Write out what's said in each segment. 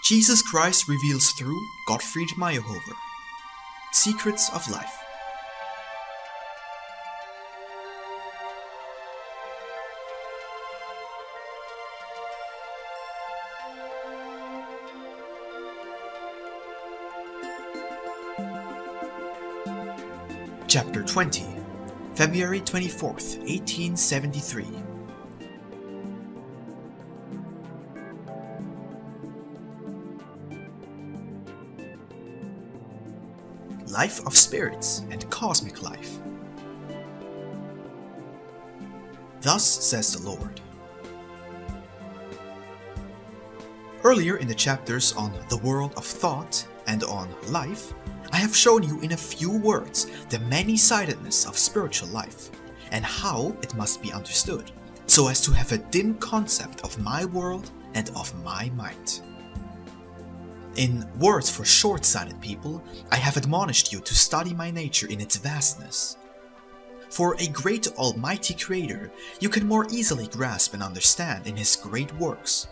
Jesus Christ reveals through Gottfried Mayerhofer. Secrets of Life. Chapter 20, February 24th, 1873. Life of spirits and cosmic life. Thus says the Lord. Earlier in the chapters on the world of thought and on life, I have shown you in a few words the many-sidedness of spiritual life and how it must be understood, so as to have a dim concept of my world and of my might. In Words for Short-Sighted People, I have admonished you to study my nature in its vastness. For a great almighty creator, you can more easily grasp and understand in his great works,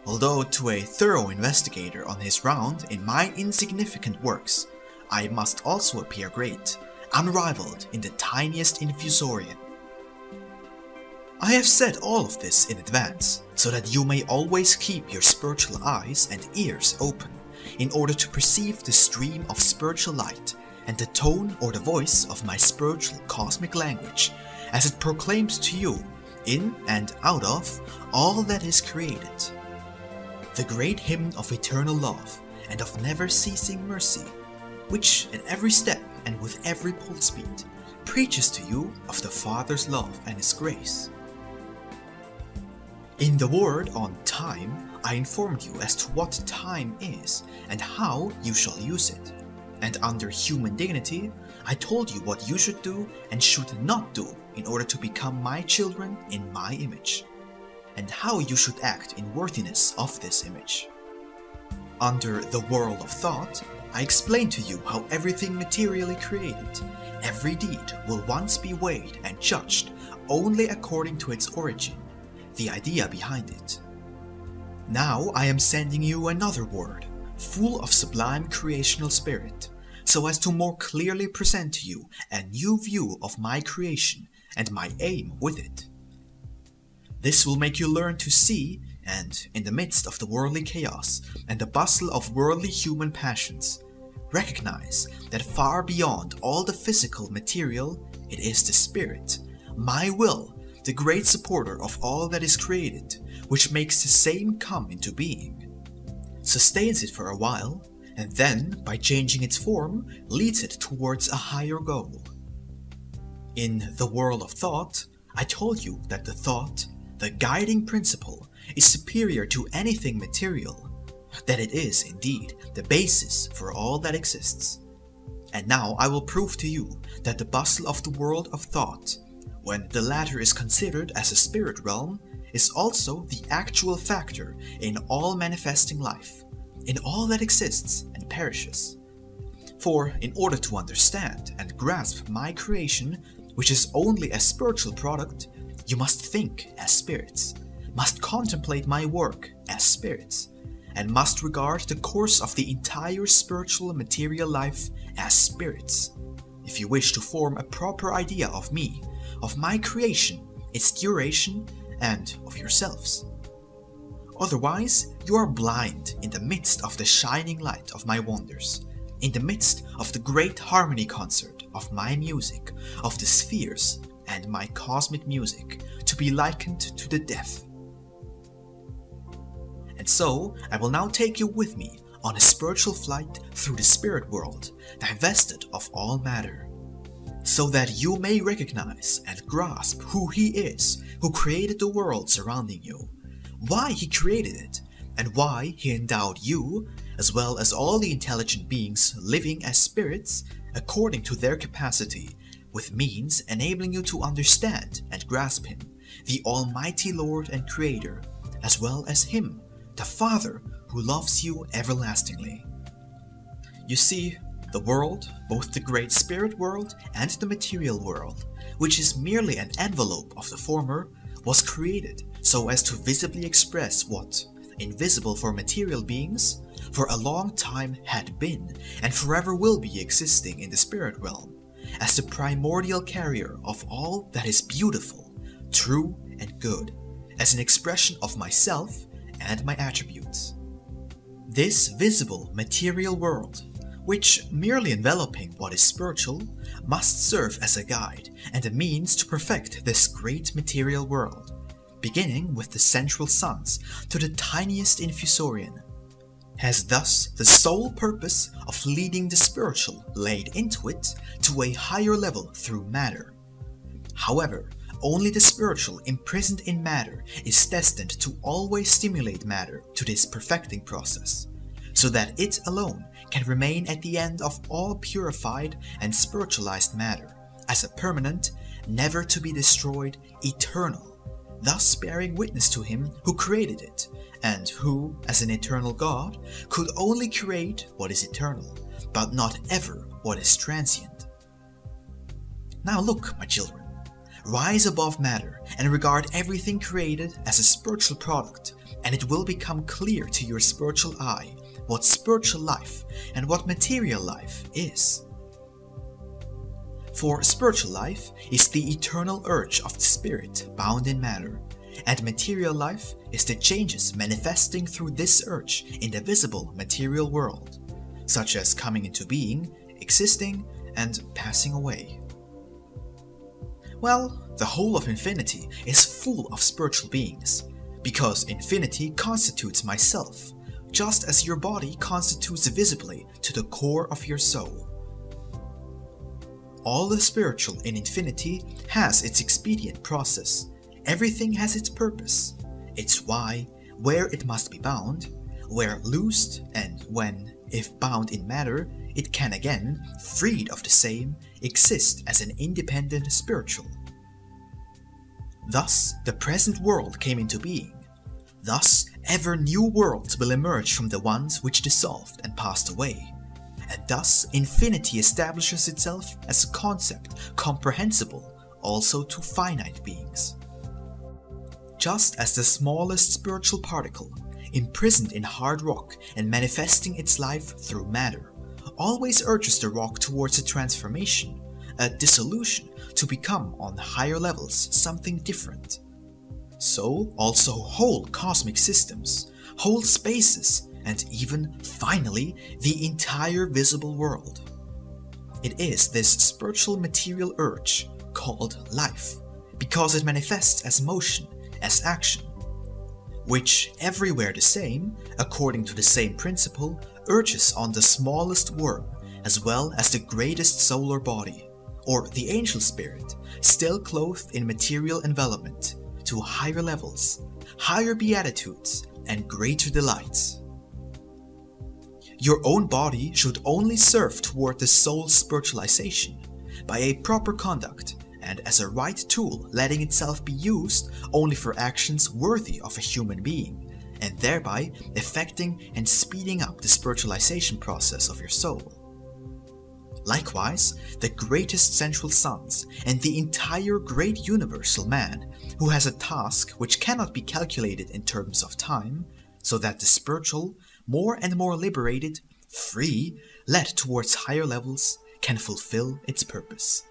although to a thorough investigator on his round in my insignificant works, I must also appear great, unrivalled in the tiniest infusorian. I have said all of this in advance, so that you may always keep your spiritual eyes and ears open, in order to perceive the stream of spiritual light and the tone or the voice of my spiritual cosmic language, as it proclaims to you, in and out of, all that is created. The great hymn of eternal love and of never-ceasing mercy, which in every step and with every pulse beat preaches to you of the Father's love and His grace. In the word on time, I informed you as to what time is and how you shall use it, and under human dignity, I told you what you should do and should not do in order to become my children in my image, and how you should act in worthiness of this image. Under the world of thought, I explained to you how everything materially created, every deed will once be weighed and judged only according to its origin, the idea behind it. Now I am sending you another word, full of sublime creational spirit, so as to more clearly present to you a new view of my creation and my aim with it. This will make you learn to see, and in the midst of the worldly chaos and the bustle of worldly human passions, recognize that far beyond all the physical material, it is the spirit, my will, the great supporter of all that is created, which makes the same come into being, sustains it for a while, and then, by changing its form, leads it towards a higher goal. In the world of thought, I told you that the thought, the guiding principle, is superior to anything material, that it is, indeed, the basis for all that exists. And now I will prove to you that the bustle of the world of thought, when the latter is considered as a spirit realm, is also the actual factor in all manifesting life, in all that exists and perishes. For in order to understand and grasp my creation, which is only a spiritual product, you must think as spirits, must contemplate my work as spirits, and must regard the course of the entire spiritual material life as spirits, if you wish to form a proper idea of me, of my creation, its duration, and of yourselves. Otherwise, you are blind in the midst of the shining light of my wonders, in the midst of the great harmony concert of my music, of the spheres, and my cosmic music, to be likened to the deaf. And so, I will now take you with me on a spiritual flight through the spirit world, divested of all matter, so that you may recognize and grasp who He is who created the world surrounding you, why He created it, and why He endowed you, as well as all the intelligent beings living as spirits, according to their capacity, with means enabling you to understand and grasp Him, the Almighty Lord and Creator, as well as Him, the Father, who loves you everlastingly. You see, the world, both the great spirit world and the material world, which is merely an envelope of the former, was created so as to visibly express what, invisible for material beings, for a long time had been and forever will be existing in the spirit realm as the primordial carrier of all that is beautiful, true, and good, as an expression of myself and my attributes. This visible material world, which merely enveloping what is spiritual, must serve as a guide and a means to perfect this great material world, beginning with the central suns to the tiniest infusorian, has thus the sole purpose of leading the spiritual laid into it to a higher level through matter. However, only the spiritual imprisoned in matter is destined to always stimulate matter to this perfecting process, so that it alone can remain at the end of all purified and spiritualized matter as a permanent, never to be destroyed, eternal, thus bearing witness to him who created it, and who, as an eternal God, could only create what is eternal, but not ever what is transient. Now look, my children, rise above matter and regard everything created as a spiritual product, and it will become clear to your spiritual eye what spiritual life and what material life is. For spiritual life is the eternal urge of the spirit bound in matter, and material life is the changes manifesting through this urge in the visible material world, such as coming into being, existing, and passing away. Well, the whole of infinity is full of spiritual beings, because infinity constitutes myself, just as your body constitutes visibly to the core of your soul. All the spiritual in infinity has its expedient process. Everything has its purpose, its why, where it must be bound, where loosed, and when, if bound in matter, it can again, freed of the same, exist as an independent spiritual. Thus, the present world came into being. Thus, ever new worlds will emerge from the ones which dissolved and passed away. And thus, infinity establishes itself as a concept comprehensible also to finite beings. Just as the smallest spiritual particle, imprisoned in hard rock and manifesting its life through matter, always urges the rock towards a transformation, a dissolution, to become on higher levels something different. So also whole cosmic systems, whole spaces, and even, finally, the entire visible world. It is this spiritual material urge, called life, because it manifests as motion, as action, which, everywhere the same, according to the same principle, urges on the smallest worm as well as the greatest solar body, or the angel spirit, still clothed in material envelopment, to higher levels, higher beatitudes, and greater delights. Your own body should only serve toward the soul's spiritualization by a proper conduct and as a right tool, letting itself be used only for actions worthy of a human being, and thereby effecting and speeding up the spiritualization process of your soul. Likewise, the greatest central suns and the entire great universal man, who has a task which cannot be calculated in terms of time, so that the spiritual, more and more liberated, free, led towards higher levels, can fulfill its purpose.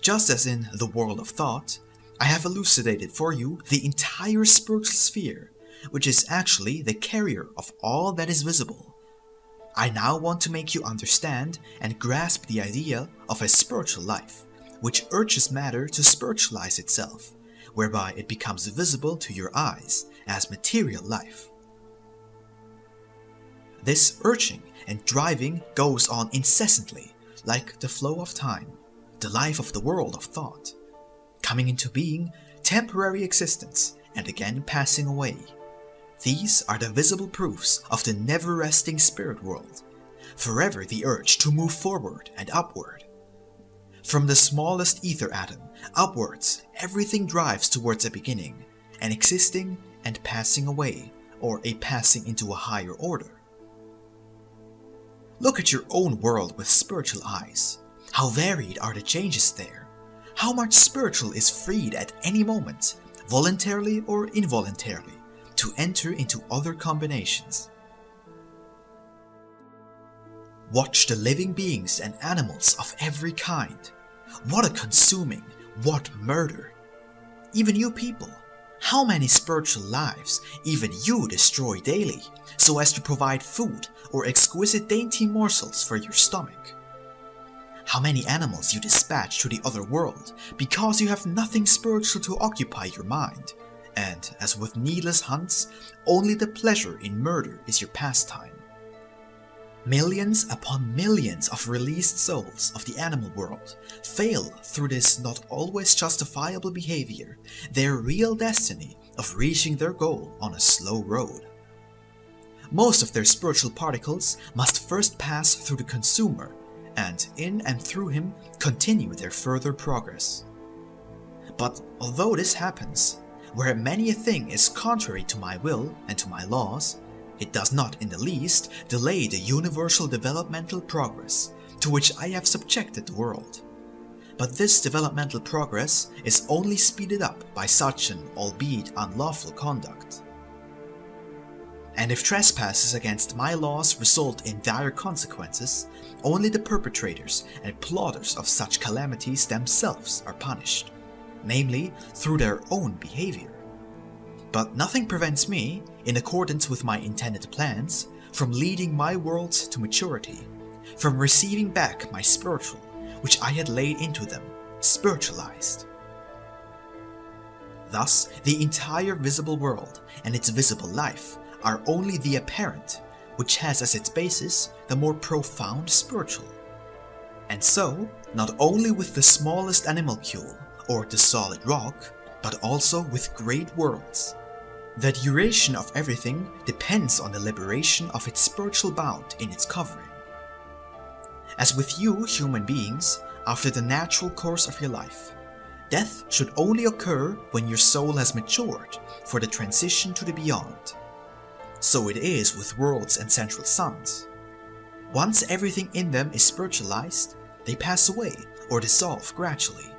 Just as in the world of thought, I have elucidated for you the entire spiritual sphere, which is actually the carrier of all that is visible. I now want to make you understand and grasp the idea of a spiritual life, which urges matter to spiritualize itself, whereby it becomes visible to your eyes as material life. This urging and driving goes on incessantly, like the flow of time, the life of the world of thought, coming into being, temporary existence, and again passing away. These are the visible proofs of the never-resting spirit world, forever the urge to move forward and upward. From the smallest ether atom upwards, everything drives towards a beginning, an existing and passing away, or a passing into a higher order. Look at your own world with spiritual eyes. How varied are the changes there? How much spiritual is freed at any moment, voluntarily or involuntarily, to enter into other combinations? Watch the living beings and animals of every kind. What a consuming, what murder! Even you people, how many spiritual lives even you destroy daily, so as to provide food or exquisite dainty morsels for your stomach? How many animals you dispatch to the other world because you have nothing spiritual to occupy your mind, and, as with needless hunts, only the pleasure in murder is your pastime. Millions upon millions of released souls of the animal world fail through this not always justifiable behavior their real destiny of reaching their goal on a slow road. Most of their spiritual particles must first pass through the consumer and in and through him continue their further progress. But although this happens, where many a thing is contrary to my will and to my laws, it does not in the least delay the universal developmental progress to which I have subjected the world. But this developmental progress is only speeded up by such an albeit unlawful conduct. And if trespasses against my laws result in dire consequences, only the perpetrators and plotters of such calamities themselves are punished, namely through their own behavior. But nothing prevents me, in accordance with my intended plans, from leading my worlds to maturity, from receiving back my spiritual, which I had laid into them, spiritualized. Thus, the entire visible world and its visible life are only the apparent, which has as its basis the more profound spiritual. And so, not only with the smallest animalcule or the solid rock, but also with great worlds. The duration of everything depends on the liberation of its spiritual bound in its covering. As with you human beings, after the natural course of your life, death should only occur when your soul has matured for the transition to the beyond. So it is with worlds and central suns. Once everything in them is spiritualized, they pass away or dissolve gradually,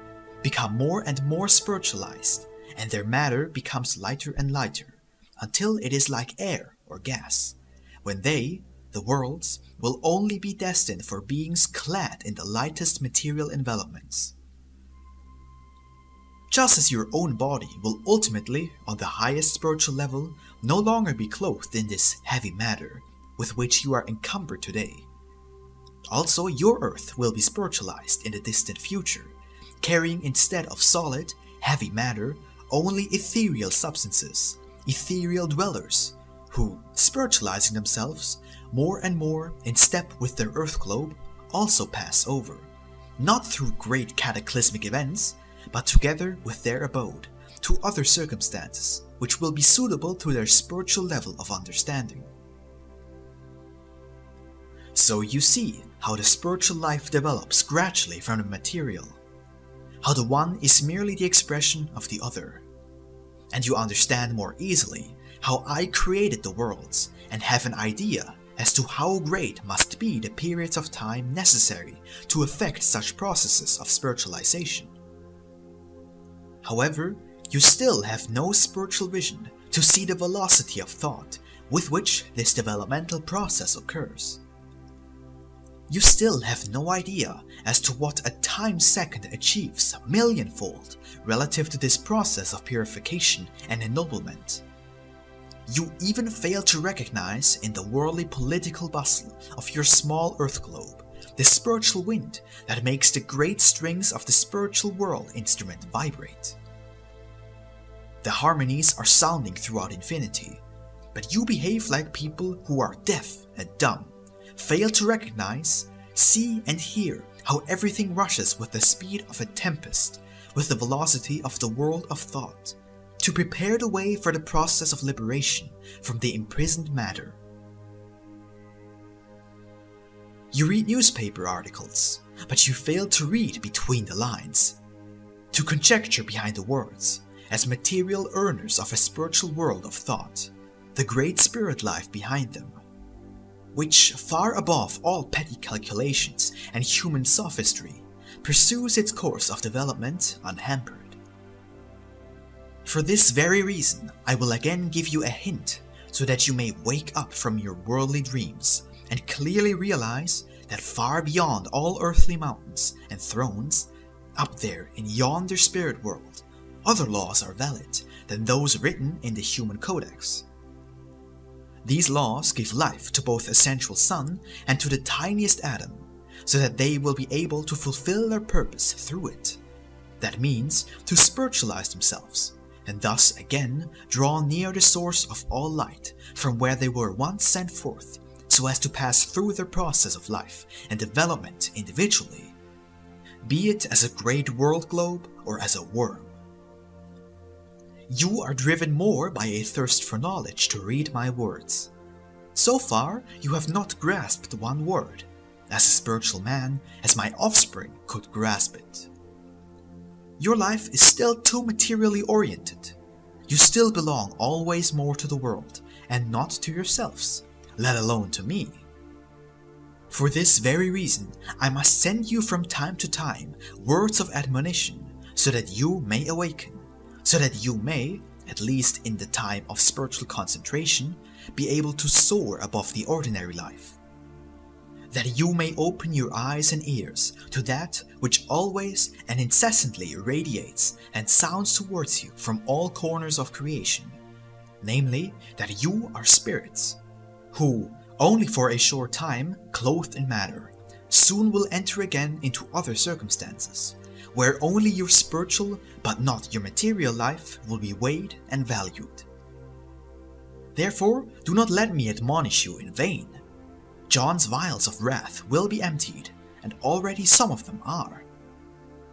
become more and more spiritualized, and their matter becomes lighter and lighter, until it is like air or gas, when they, the worlds, will only be destined for beings clad in the lightest material envelopments. Just as your own body will ultimately, on the highest spiritual level, no longer be clothed in this heavy matter with which you are encumbered today, also your earth will be spiritualized in the distant future, carrying instead of solid, heavy matter only ethereal substances, ethereal dwellers, who, spiritualizing themselves more and more in step with their earth globe, also pass over, not through great cataclysmic events, but together with their abode, to other circumstances which will be suitable to their spiritual level of understanding. So you see how the spiritual life develops gradually from the material, how the one is merely the expression of the other. And you understand more easily how I created the worlds and have an idea as to how great must be the periods of time necessary to effect such processes of spiritualization. However, you still have no spiritual vision to see the velocity of thought with which this developmental process occurs. You still have no idea as to what a time second achieves millionfold relative to this process of purification and ennoblement. You even fail to recognize in the worldly political bustle of your small earth globe the spiritual wind that makes the great strings of the spiritual world instrument vibrate. The harmonies are sounding throughout infinity, but you behave like people who are deaf and dumb, fail to recognize, see and hear how everything rushes with the speed of a tempest, with the velocity of the world of thought, to prepare the way for the process of liberation from the imprisoned matter. You read newspaper articles, but you fail to read between the lines, to conjecture behind the words, as material earners of a spiritual world of thought, the great spirit life behind them, which, far above all petty calculations and human sophistry, pursues its course of development unhampered. For this very reason, I will again give you a hint so that you may wake up from your worldly dreams and clearly realize that far beyond all earthly mountains and thrones, up there in yonder spirit world, other laws are valid than those written in the human codex. These laws give life to both a central sun and to the tiniest atom, so that they will be able to fulfill their purpose through it. That means to spiritualize themselves, and thus again draw near the source of all light from where they were once sent forth, so as to pass through their process of life and development individually, be it as a great world globe or as a worm. You are driven more by a thirst for knowledge to read my words. So far, you have not grasped one word, as a spiritual man, as my offspring could grasp it. Your life is still too materially oriented. You still belong always more to the world, and not to yourselves, let alone to me. For this very reason, I must send you from time to time words of admonition, so that you may awaken, so that you may, at least in the time of spiritual concentration, be able to soar above the ordinary life. That you may open your eyes and ears to that which always and incessantly radiates and sounds towards you from all corners of creation, namely, that you are spirits, who, only for a short time clothed in matter, soon will enter again into other circumstances, where only your spiritual but not your material life will be weighed and valued. Therefore, do not let me admonish you in vain. John's vials of wrath will be emptied, and already some of them are.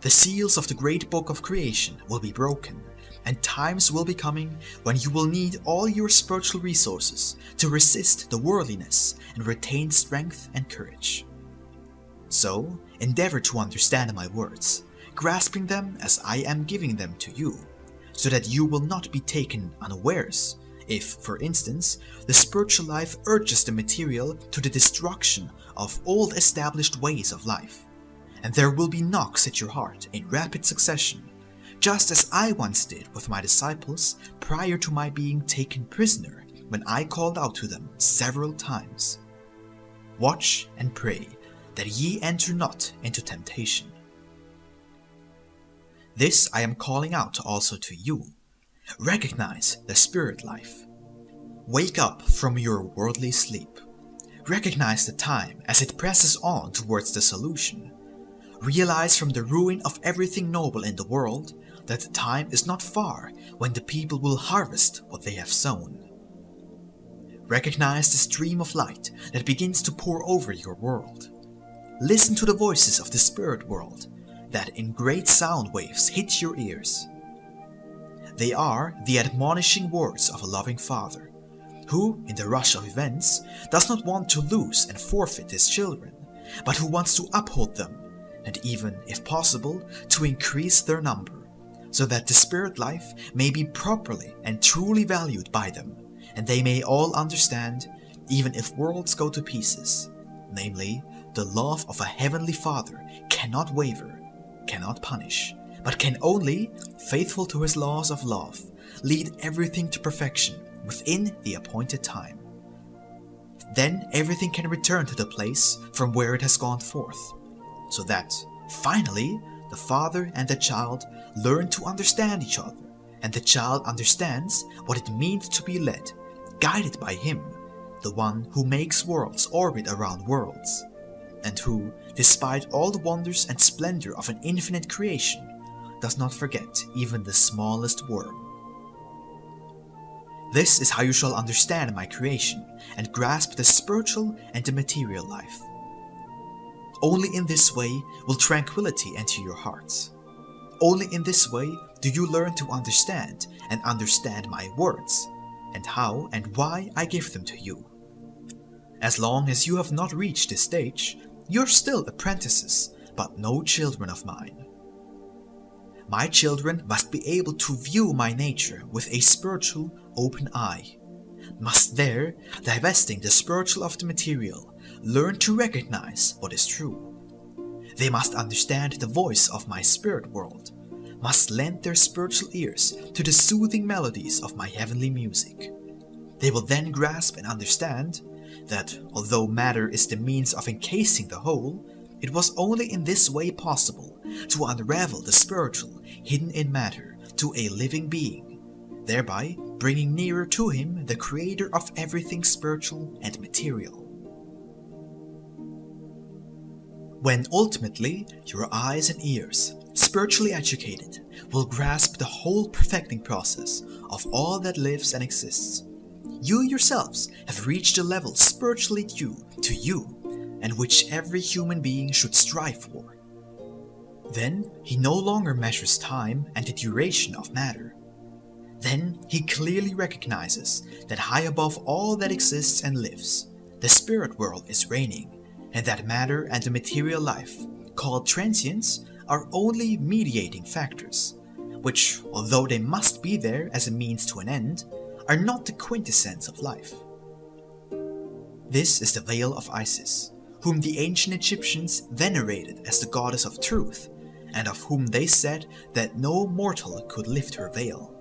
The seals of the great book of creation will be broken, and times will be coming when you will need all your spiritual resources to resist the worldliness and retain strength and courage. So, endeavor to understand my words, grasping them as I am giving them to you, so that you will not be taken unawares if, for instance, the spiritual life urges the material to the destruction of old established ways of life, and there will be knocks at your heart in rapid succession, just as I once did with my disciples prior to my being taken prisoner when I called out to them several times. Watch and pray that ye enter not into temptation. This I am calling out also to you. Recognize the spirit life. Wake up from your worldly sleep. Recognize the time as it presses on towards the solution. Realize from the ruin of everything noble in the world that the time is not far when the people will harvest what they have sown. Recognize the stream of light that begins to pour over your world. Listen to the voices of the spirit world that in great sound waves hit your ears. They are the admonishing words of a loving Father, who, in the rush of events, does not want to lose and forfeit his children, but who wants to uphold them, and even, if possible, to increase their number, so that the spirit life may be properly and truly valued by them, and they may all understand, even if worlds go to pieces, namely, the love of a heavenly Father cannot waver, cannot punish, but can only, faithful to his laws of love, lead everything to perfection within the appointed time. Then everything can return to the place from where it has gone forth, so that, finally, the father and the child learn to understand each other, and the child understands what it means to be led, guided by him, the one who makes worlds orbit around worlds, and who, despite all the wonders and splendor of an infinite creation, does not forget even the smallest worm. This is how you shall understand my creation and grasp the spiritual and the material life. Only in this way will tranquility enter your hearts. Only in this way do you learn to understand and understand my words, and how and why I give them to you. As long as you have not reached this stage, you are still apprentices, but no children of mine. My children must be able to view my nature with a spiritual, open eye, must there, divesting the spiritual of the material, learn to recognize what is true. They must understand the voice of my spirit world, must lend their spiritual ears to the soothing melodies of my heavenly music. They will then grasp and understand that although matter is the means of encasing the whole, it was only in this way possible to unravel the spiritual hidden in matter to a living being, thereby bringing nearer to him the creator of everything spiritual and material. When ultimately your eyes and ears, spiritually educated, will grasp the whole perfecting process of all that lives and exists, you yourselves have reached a level spiritually due to you, and which every human being should strive for. Then he no longer measures time and the duration of matter. Then he clearly recognizes that high above all that exists and lives, the spirit world is reigning, and that matter and the material life, called transience, are only mediating factors, which, although they must be there as a means to an end, are not the quintessence of life. This is the veil of Isis, whom the ancient Egyptians venerated as the goddess of truth, and of whom they said that no mortal could lift her veil.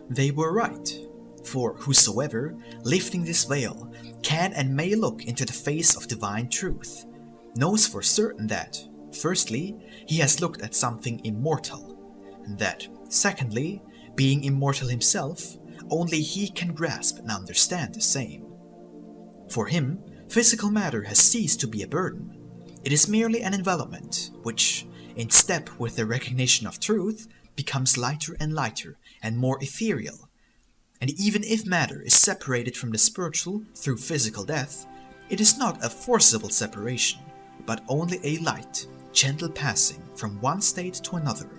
They were right, for whosoever, lifting this veil, can and may look into the face of divine truth, knows for certain that, firstly, he has looked at something immortal, and that, secondly, being immortal himself, only he can grasp and understand the same. For him, physical matter has ceased to be a burden. It is merely an envelopment, which, in step with the recognition of truth, becomes lighter and lighter and more ethereal. And even if matter is separated from the spiritual through physical death, it is not a forcible separation, but only a light, gentle passing from one state to another,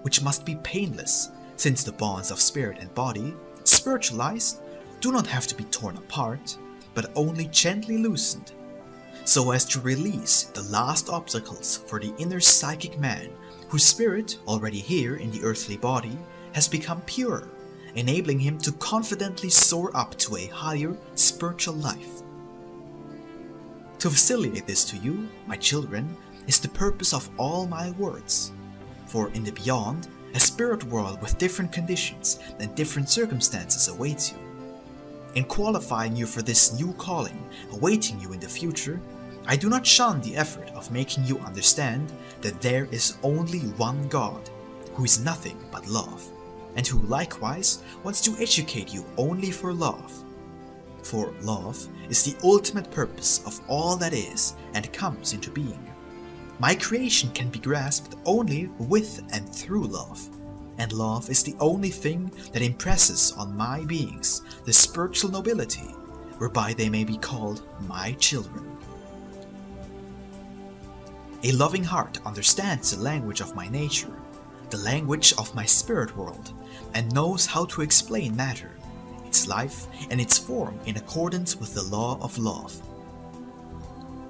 which must be painless, since the bonds of spirit and body, spiritualized, do not have to be torn apart, but only gently loosened, so as to release the last obstacles for the inner psychic man, whose spirit, already here in the earthly body, has become purer, enabling him to confidently soar up to a higher spiritual life. To facilitate this to you, my children, is the purpose of all my words. For in the beyond, a spirit world with different conditions and different circumstances awaits you. In qualifying you for this new calling awaiting you in the future, I do not shun the effort of making you understand that there is only one God, who is nothing but love, and who likewise wants to educate you only for love. For love is the ultimate purpose of all that is and comes into being. My creation can be grasped only with and through love, and love is the only thing that impresses on my beings the spiritual nobility, whereby they may be called my children. A loving heart understands the language of my nature, the language of my spirit world, and knows how to explain matter, its life and its form in accordance with the law of love.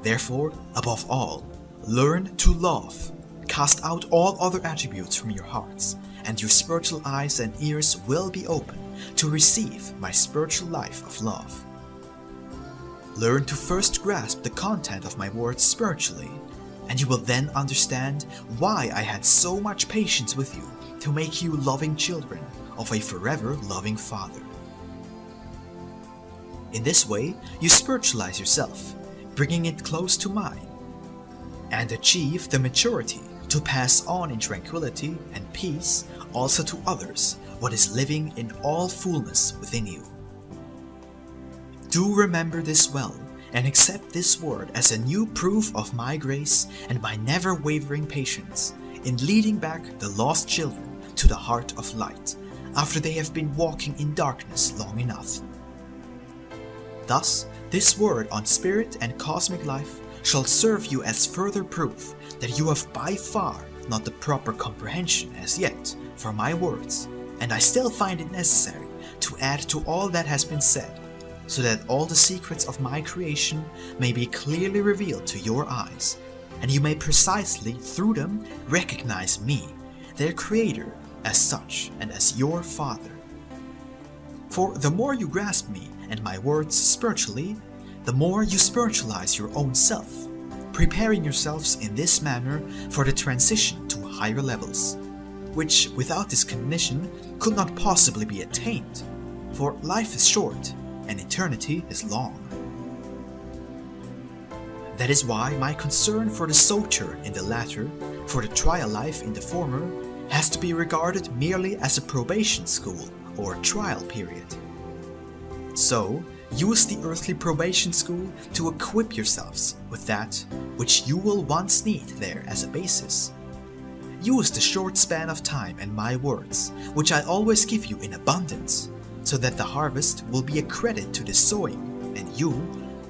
Therefore, above all, learn to love, cast out all other attributes from your hearts, and your spiritual eyes and ears will be open to receive my spiritual life of love. Learn to first grasp the content of my words spiritually, and you will then understand why I had so much patience with you to make you loving children of a forever loving Father. In this way, you spiritualize yourself, bringing it close to mine, and achieve the maturity to pass on in tranquility and peace also to others what is living in all fullness within you. Do remember this well, and accept this word as a new proof of my grace and my never-wavering patience in leading back the lost children to the heart of light after they have been walking in darkness long enough. Thus, this word on spirit and cosmic life shall serve you as further proof that you have by far not the proper comprehension as yet for my words, and I still find it necessary to add to all that has been said, so that all the secrets of my creation may be clearly revealed to your eyes, and you may precisely through them recognize me, their creator, as such and as your Father. For the more you grasp me and my words spiritually, the more you spiritualize your own self, preparing yourselves in this manner for the transition to higher levels, which without this cognition could not possibly be attained, for life is short and eternity is long. That is why my concern for the sojourn in the latter, for the trial life in the former, has to be regarded merely as a probation school or trial period. So, use the earthly probation school to equip yourselves with that which you will once need there as a basis. Use the short span of time and my words, which I always give you in abundance, so that the harvest will be a credit to the sowing, and you,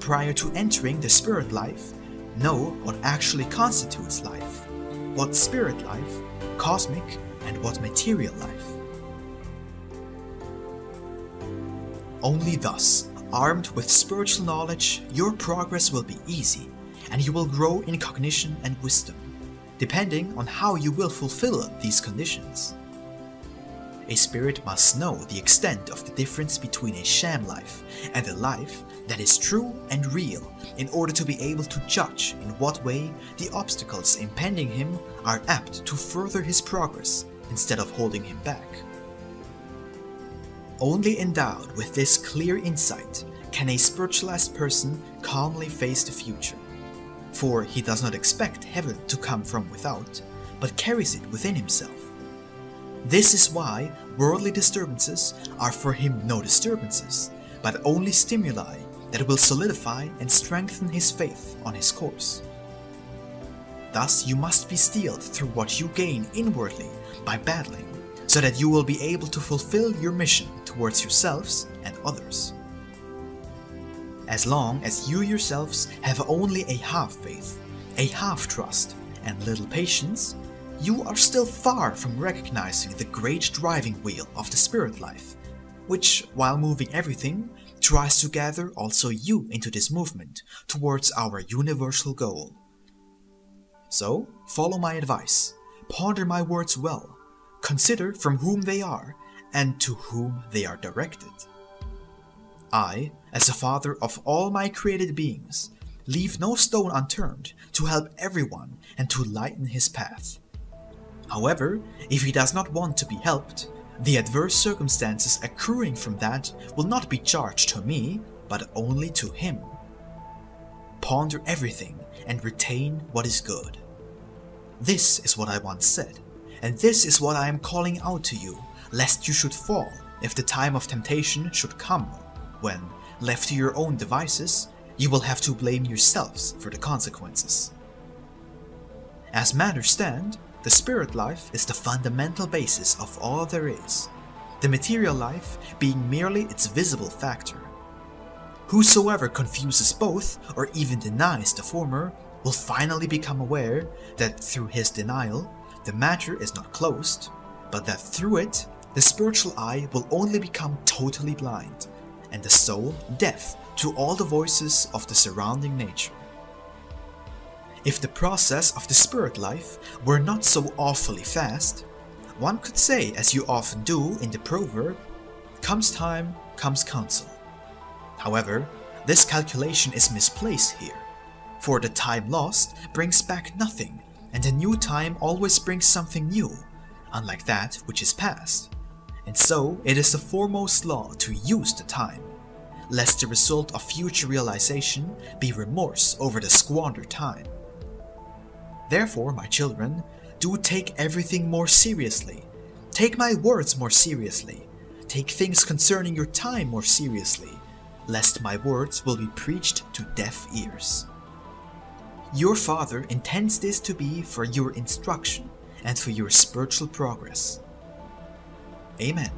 prior to entering the spirit life, know what actually constitutes life, what spirit life, cosmic, and what material life. Only thus, armed with spiritual knowledge, your progress will be easy, and you will grow in cognition and wisdom, depending on how you will fulfill these conditions. A spirit must know the extent of the difference between a sham life and a life that is true and real in order to be able to judge in what way the obstacles impending him are apt to further his progress instead of holding him back. Only endowed with this clear insight can a spiritualized person calmly face the future, for he does not expect heaven to come from without, but carries it within himself. This is why worldly disturbances are for him no disturbances, but only stimuli that will solidify and strengthen his faith on his course. Thus you must be steeled through what you gain inwardly by battling, so that you will be able to fulfill your mission towards yourselves and others. As long as you yourselves have only a half faith, a half trust, and little patience, you are still far from recognizing the great driving wheel of the spirit life, which, while moving everything, tries to gather also you into this movement towards our universal goal. So, follow my advice, ponder my words well, consider from whom they are and to whom they are directed. I, as a father of all my created beings, leave no stone unturned to help everyone and to lighten his path. However, if he does not want to be helped, the adverse circumstances accruing from that will not be charged to me, but only to him. Ponder everything and retain what is good. This is what I once said, and this is what I am calling out to you, lest you should fall if the time of temptation should come, when, left to your own devices, you will have to blame yourselves for the consequences. As matters stand, the spirit life is the fundamental basis of all there is, the material life being merely its visible factor. Whosoever confuses both or even denies the former will finally become aware that through his denial, the matter is not closed, but that through it, the spiritual eye will only become totally blind, and the soul deaf to all the voices of the surrounding nature. If the process of the spirit life were not so awfully fast, one could say, as you often do in the proverb, "Comes time, comes counsel." However, this calculation is misplaced here, for the time lost brings back nothing, and a new time always brings something new, unlike that which is past. And so it is the foremost law to use the time, lest the result of future realization be remorse over the squandered time. Therefore, my children, do take everything more seriously. Take my words more seriously. Take things concerning your time more seriously, lest my words will be preached to deaf ears. Your Father intends this to be for your instruction and for your spiritual progress. Amen.